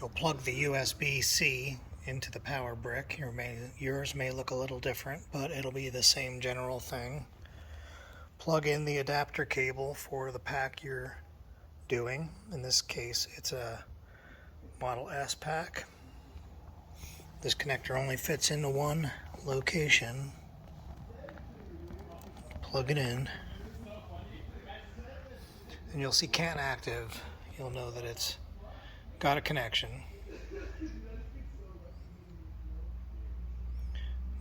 You'll plug the USB-C into the power brick. Yours may look a little different, but it'll be the same general thing. Plug in the adapter cable for the pack you're doing. In this case, it's a Model S pack. This connector only fits into one location. Plug it in, and you'll see CAN active. You'll know that it's got a connection.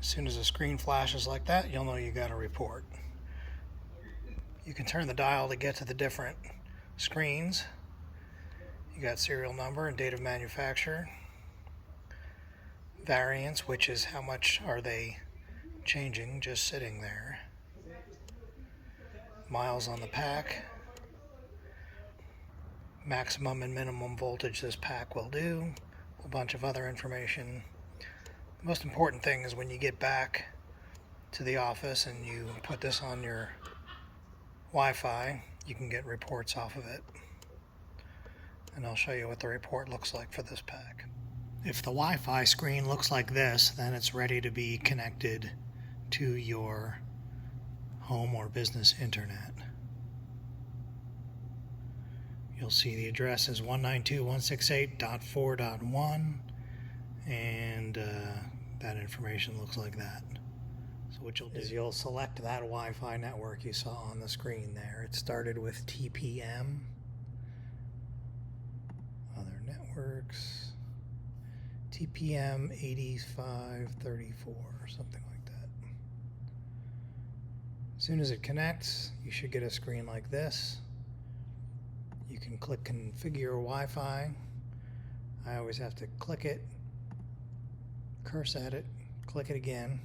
As soon as the screen flashes like that, you'll know you got a report. You can turn the dial to get to the different screens. You got serial number and date of manufacture. Variance, which is how much are they changing just sitting there. Miles on the pack. Maximum and minimum voltage this pack will do. A bunch of other information. The most important thing is when you get back to the office and you put this on your Wi-Fi, you can get reports off of it. And I'll show you what the report looks like for this pack. If the Wi-Fi screen looks like this, then it's ready to be connected to your home or business internet. You'll see the address is 192.168.4.1, and that information looks like that. So what you'll do is you'll select that Wi-Fi network you saw on the screen there. It started with TPM. Other networks, TPM 8534 or something like that. As soon as it connects, you should get a screen like this. You can click configure Wi-Fi. I always have to click it, curse at it, click it again.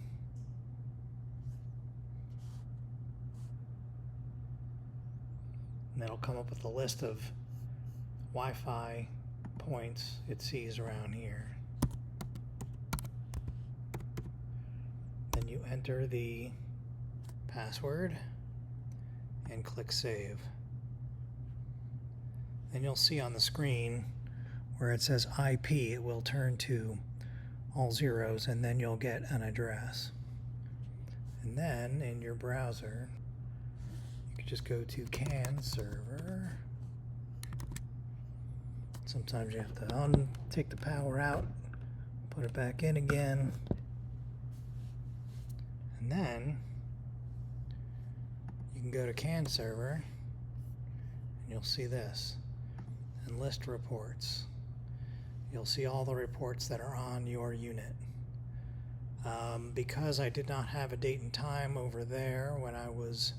And that'll come up with a list of Wi-Fi points it sees around here. Then you enter the password and click save. Then you'll see on the screen where it says IP, it will turn to all zeros, and then you'll get an address. And then in your browser, you can just go to CAN server. Sometimes you have to take the power out, put it back in again, and then you can go to CAN server, and you'll see this, and list reports. You'll see all the reports that are on your unit. Because I did not have a date and time over there when I was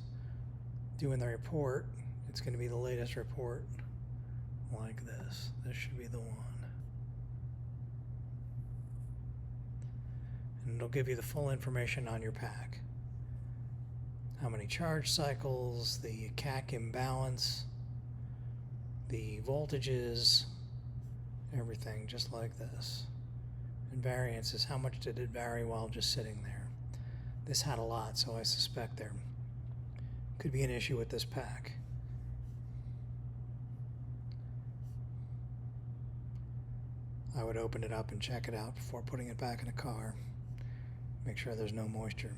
doing the report, it's going to be the latest report like this. This should be the one. And it'll give you the full information on your pack. How many charge cycles, the CAC imbalance, the voltages, everything just like this. And variance is how much did it vary while just sitting there. This had a lot, so I suspect there could be an issue with this pack. I would open it up and check it out before putting it back in the car. Make sure there's no moisture.